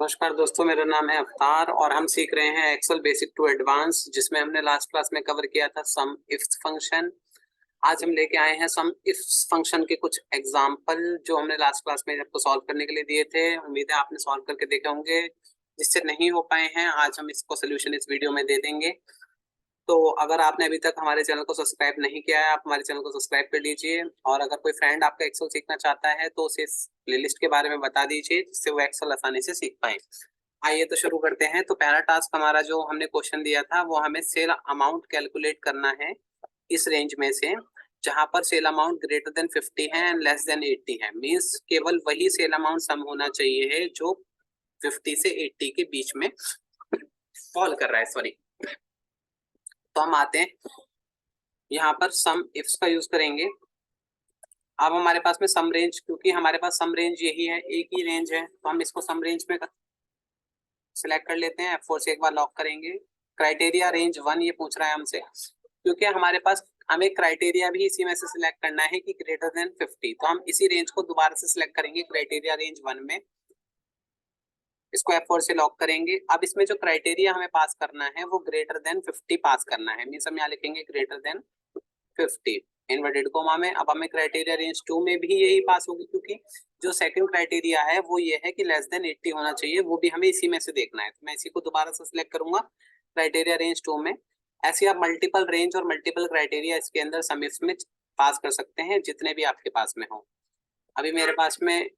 नमस्कार दोस्तों, मेरा नाम है अवतार और हम सीख रहे हैं एक्सेल बेसिक टू एडवांस, जिसमें हमने लास्ट क्लास में कवर किया था सम इफ्स फंक्शन। आज हम लेके आए हैं सम इफ्स फंक्शन के कुछ एग्जाम्पल जो हमने लास्ट क्लास में आपको सॉल्व करने के लिए दिए थे। उम्मीद है आपने सॉल्व करके देखे होंगे। जिससे नहीं हो पाए हैं, आज हम इसको सोल्यूशन इस वीडियो में दे देंगे। तो अगर आपने अभी तक हमारे चैनल को सब्सक्राइब नहीं किया है, आप हमारे चैनल को सब्सक्राइब कर लीजिए। और अगर कोई फ्रेंड आपका एक्सेल सीखना चाहता है तो उसे इस प्लेलिस्ट के बारे में बता दीजिए, जिससे वो एक्सेल आसानी से सीख पाए। आइए तो शुरू करते हैं। तो पहला टास्क हमारा जो हमने क्वेश्चन दिया था वो हमें सेल अमाउंट कैलकुलेट करना है इस रेंज में से, जहां पर सेल अमाउंट ग्रेटर देन 50 है एंड लेस देन 80 है। मींस केवल वही सेल अमाउंट सम होना चाहिए है जो 50 से 80 के बीच में फॉल कर रहा है। सॉरी। तो हम आते हैं यहाँ पर सम इफ्स का यूज करेंगे। अब हमारे पास में सम रेंज, क्योंकि हमारे पास सम रेंज यही है, एक ही रेंज है, तो हम इसको सम रेंज में सिलेक्ट कर लेते हैं। F4 से एक बार लॉक करेंगे। क्राइटेरिया रेंज 1 ये पूछ रहा है हमसे, क्योंकि हमारे पास हमें क्राइटेरिया भी इसी में से सिलेक्ट करना है कि ग्रेटर देन 50। तो हम इसी रेंज को दोबारा से सिलेक्ट करेंगे क्राइटेरिया रेंज 1 में। इसको F4 से लॉक करेंगे। अब इसमें जो क्राइटेरिया हमें पास करना है वो ग्रेटर देन 50 पास करना है। मीन्स हम यहाँ लिखेंगे ग्रेटर देन 50 इनवर्टेड कोमा में। अब हमें क्राइटेरिया रेंज 2 में भी यही पास होगी, क्योंकि जो सेकंड क्राइटेरिया है वो ये है कि लेस देन 80 होना चाहिए, वो भी हमें इसी में से देखना है। तो मैं इसी को दोबारा से सिलेक्ट करूंगा क्राइटेरिया रेंज 2 में। ऐसे आप मल्टीपल रेंज और मल्टीपल क्राइटेरिया इसके अंदर समिट्स में पास कर सकते हैं, जितने भी आपके पास में हो। अभी मेरे पास में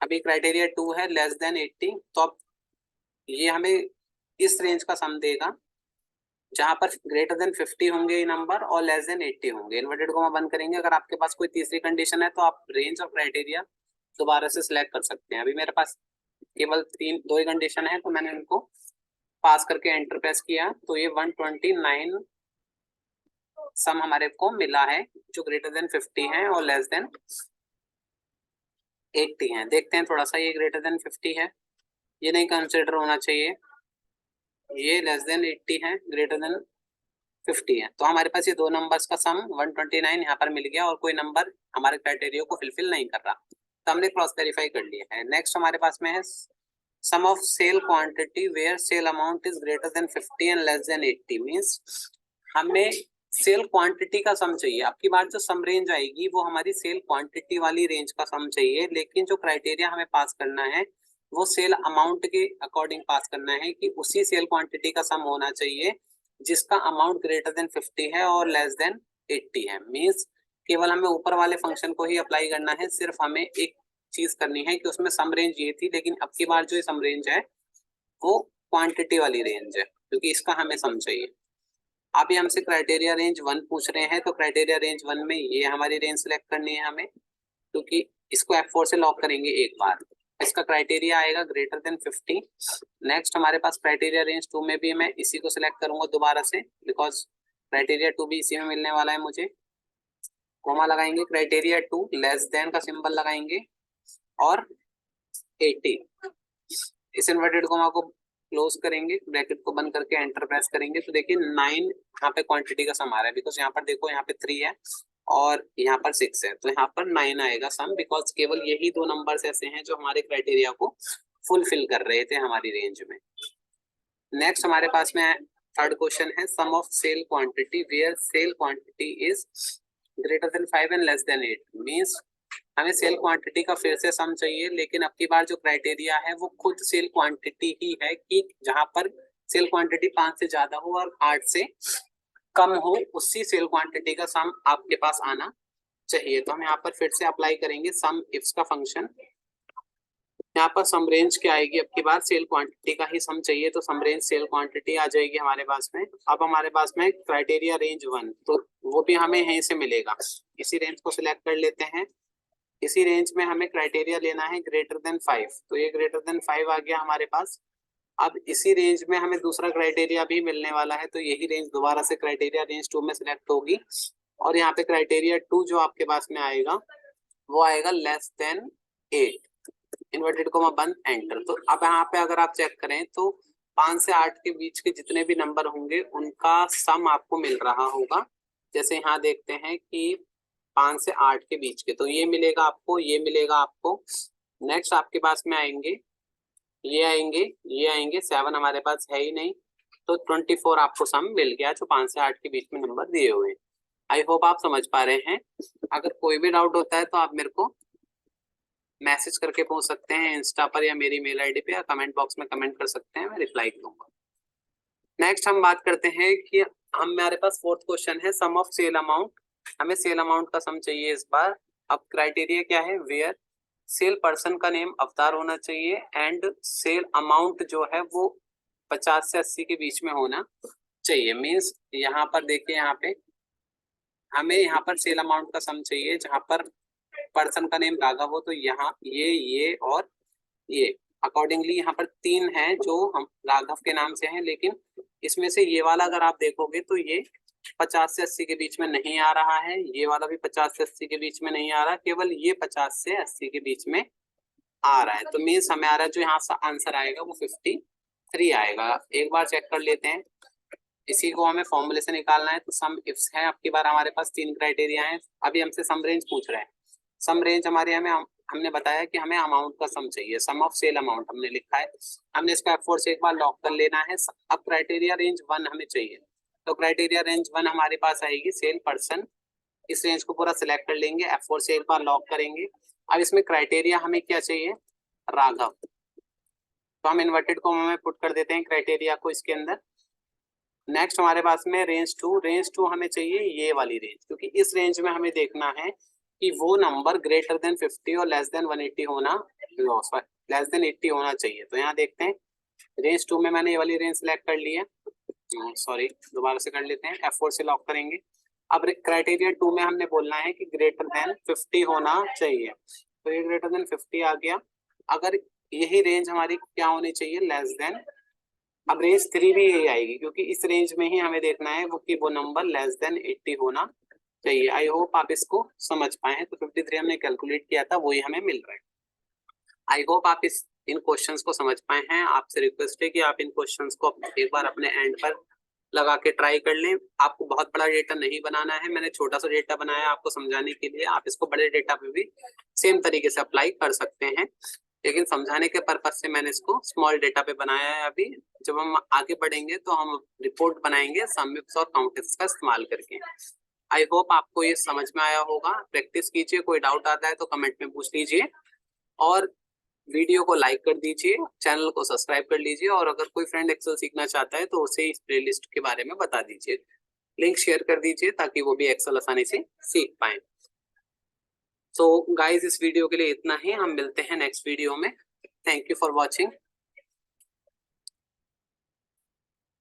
अभी क्राइटेरिया 2 है लेस देन 80, तो अब ये हमें इस रेंज का सम देगा जहां पर ग्रेटर देन 50 होंगे नंबर और लेस देन 80 होंगे। इन्वर्टेड कोमा बंद करेंगे। अगर आपके पास कोई तीसरी कंडीशन है तो आप रेंज और क्राइटेरिया दोबारा से सिलेक्ट कर सकते हैं। अभी मेरे पास केवल दो ही कंडीशन है, तो मैंने इनको पास करके एंटर प्रेस किया, तो ये 129 सम हमारे को मिला है, जो ग्रेटर देन 50 है और लेस देन 80 है। देखते हैं थोड़ा सा, ये ग्रेटर देन 50 है, ये नहीं कंसिडर होना चाहिए। ये लेस देन 80 है, ग्रेटर देन 50 है। तो हमारे पास ये दो नंबर्स का सम 129 यहाँ पर मिल गया, और कोई नंबर हमारे क्राइटेरिया को फुलफिल नहीं कर रहा, तो हमने क्रॉस वेरीफाई कर लिया है। नेक्स्ट हमारे पास में है sum of sale quantity where sale amount is greater than 50 and less than 80। Means हमें सेल क्वांटिटी का सम चाहिए। अब की बार जो सम रेंज आएगी वो हमारी सेल क्वांटिटी वाली रेंज का सम चाहिए, लेकिन जो क्राइटेरिया हमें पास करना है वो सेल अमाउंट के अकॉर्डिंग पास करना है, कि उसी सेल क्वांटिटी का सम होना चाहिए जिसका अमाउंट ग्रेटर देन 50 है और लेस देन 80 है। मींस केवल हमें ऊपर वाले फंक्शन को ही अप्लाई करना है। सिर्फ हमें एक चीज करनी है कि उसमें सम रेंज ये थी, लेकिन अब की बार जो सम रेंज है वो क्वांटिटी वाली रेंज है, क्योंकि इसका हमें सम चाहिए। अभी हमसे क्राइटेरिया रेंज 1 पूछ रहे हैं, तो क्राइटेरिया रेंज 1 में ये हमारी रेंज सिलेक्ट करनी है हमें, क्योंकि इसको F4 से लॉक करेंगे एक बार। इसका क्राइटेरिया आएगा ग्रेटर देन 50। नेक्स्ट हमारे पास क्राइटेरिया रेंज 2 में भी मैं इसी को सिलेक्ट करूंगा दोबारा से, बिकॉज क्राइटेरिया 2 भी इसी में मिलने वाला है मुझे। कोमा लगाएंगे, क्राइटेरिया 2 लेस देन का सिंबल लगाएंगे और 80। इस इन्वर्टेड कोमा को क्लोज करेंगे, ब्रैकेट को बंद करके एंटर प्रेस करेंगे, तो देखिए 9 यहाँ पे क्वांटिटी का सम आ रहा है, बिकॉज यहाँ पर देखो यहाँ पे 3 है और यहाँ पर 6 है, तो यहाँ पर 9 आएगा सम, बिकॉज केवल यही दो नंबर्स ऐसे हैं जो हमारे क्राइटेरिया को फुलफिल कर रहे थे हमारी रेंज में। नेक्स्ट हमारे पास में थर्ड क्वेश्चन है sum of sale quantity where sale quantity is greater than 5 and less than 8। Means हमें सेल क्वांटिटी का फिर से सम चाहिए, लेकिन अब की बार जो क्राइटेरिया है वो खुद सेल क्वांटिटी ही है, कि जहां पर सेल क्वांटिटी 5 से ज्यादा हो और 8 से कम हो, उसी सेल क्वांटिटी का सम आपके पास आना चाहिए। तो हम यहाँ पर फिर से अप्लाई करेंगे सम इफ्स का फंक्शन। यहाँ पर सम रेंज क्या आएगी, अब की बार सेल क्वांटिटी का ही सम चाहिए, तो सम रेंज सेल क्वांटिटी आ जाएगी हमारे पास में। अब हमारे पास में क्राइटेरिया रेंज 1, तो वो भी हमें यहीं से मिलेगा। इसी रेंज को सिलेक्ट कर लेते हैं। इसी रेंज में हमें क्राइटेरिया लेना है ग्रेटर देन 5, तो ये ग्रेटर देन 5 आ गया हमारे पास। अब इसी रेंज में हमें दूसरा क्राइटेरिया भी मिलने वाला है, तो यही रेंज दोबारा से क्राइटेरिया रेंज 2 में सिलेक्ट होगी, और यहाँ पे क्राइटेरिया 2 जो आपके पास में आएगा वो आएगा लेस देन 8। इन्वर्टेड कोमा बंद, एंटर। तो अब यहाँ पे अगर आप चेक करें तो 5 से 8 के बीच के जितने भी नंबर होंगे उनका सम आपको मिल रहा होगा। जैसे यहाँ देखते हैं कि 5 से 8 के बीच के, तो ये मिलेगा आपको, ये मिलेगा आपको। नेक्स्ट आपके पास में आएंगे ये आएंगे, ये आएंगे, 7 हमारे पास है ही नहीं, तो 24 आपको सम मिल गया जो 5 से 8 के बीच में नंबर दिए हुए हैं। आई होप आप समझ पा रहे हैं। अगर कोई भी डाउट होता है तो आप मेरे को मैसेज करके पूछ सकते हैं इंस्टा पर या मेरी मेल आईडी पे, या कमेंट बॉक्स में कमेंट कर सकते हैं, मैं रिप्लाई दूंगा। नेक्स्ट हम बात करते हैं कि हमारे पास फोर्थ क्वेश्चन है सम ऑफ सेल अमाउंट। हमें सेल अमाउंट का सम चाहिए इस बार। अब क्राइटेरिया क्या है, वेयर सेल पर्सन का नेम अवतार होना चाहिए एंड सेल अमाउंट जो है वो 50 से 80 के बीच में होना चाहिए। मीन्स यहाँ पर देखिए, यहाँ पे हमें यहाँ पर सेल अमाउंट का सम चाहिए जहाँ पर पर्सन का नेम राघव हो, तो यहाँ ये और ये अकॉर्डिंगली यहाँ पर 3 हैं जो हम राघव के नाम से हैं, लेकिन इसमें से ये वाला अगर आप देखोगे तो ये 50 से 80 के बीच में नहीं आ रहा है, ये वाला भी 50 से 80 के बीच में नहीं आ रहा, केवल ये 50 से 80 के बीच में आ रहा है। तो मीन्स हमें आ रहा है जो यहाँ आंसर आएगा वो 53 आएगा। एक बार चेक कर लेते हैं, इसी को हमें फॉर्मूले से निकालना है। तो सम इफ्स है, अब की बार हमारे पास 3 क्राइटेरिया है। अभी हमसे सम रेंज पूछ रहे हैं। सम रेंज हमारे हमने बताया कि हमें अमाउंट का सम चाहिए, सम ऑफ सेल अमाउंट हमने लिखा है। हमने इसको F4 से एक बार लॉक कर लेना है। अब क्राइटेरिया रेंज 1 हमें चाहिए, तो क्राइटेरिया रेंज 1 हमारे पास आएगी सेल पर्सन। इस रेंज को पूरा सिलेक्ट कर लेंगे, F4 से एक बार लॉक करेंगे। अब इसमें क्राइटेरिया हमें क्या चाहिए, राघव, तो हम इन्वर्टेड कॉमा में पुट कर देते हैं क्राइटेरिया को इसके अंदर। नेक्स्ट हमारे पास में रेंज 2 हमें चाहिए ये वाली रेंज, क्योंकि इस रेंज में हमें देखना है कि वो नंबर ग्रेटर देन 50 और लेस देन 180 होना, लेस देन 80 होना चाहिए। तो यहाँ देखते हैं रेंज 2 में मैंने ये वाली रेंज सेलेक्ट कर ली है, सॉरी दोबारा से कर लेते हैं, F4 से लॉक करेंगे। अब क्राइटेरिया 2 में हमने बोलना है कि ग्रेटर देन 50 होना चाहिए, तो ये ग्रेटर देन 50 आ गया। अगर यही रेंज हमारी क्या होनी चाहिए, लेस देन, अब रेंज 3 भी यही आएगी, क्योंकि इस रेंज में ही हमें देखना है वो कि वो नंबर लेस देन 80 होना चाहिए। आई होप आप इसको समझ पाए हैं। तो 53 हमने कैलकुलेट किया था, वही हमें मिल रहा है। आई होप आप इन क्वेश्चंस को समझ पाए हैं। आपसे रिक्वेस्ट है कि आप इन क्वेश्चंस को एक बार अपने एंड पर लगा के ट्राई कर लें। आपको बहुत बड़ा डेटा नहीं बनाना है, मैंने छोटा सा डेटा बनाया आपको समझाने के लिए। आप इसको बड़े डेटा पे भी सेम तरीके से अप्लाई कर सकते हैं, लेकिन समझाने के पर्पज से मैंने इसको स्मॉल डेटा पे बनाया है। अभी जब हम आगे बढ़ेंगे तो हम रिपोर्ट बनाएंगे सम इफ्स और काउंट इफ्स का इस्तेमाल करके। आई होप आपको ये समझ में आया होगा। प्रैक्टिस कीजिए, कोई डाउट आता है तो कमेंट में पूछ लीजिए, और वीडियो को लाइक कर दीजिए, चैनल को सब्सक्राइब कर लीजिए, और अगर कोई फ्रेंड एक्सेल सीखना चाहता है तो उसे इस प्लेलिस्ट के बारे में बता दीजिए, लिंक शेयर कर दीजिए ताकि वो भी एक्सेल आसानी से सीख पाए। सो गाइस, इस वीडियो के लिए इतना ही, हम मिलते हैं नेक्स्ट वीडियो में। Thank you for watching.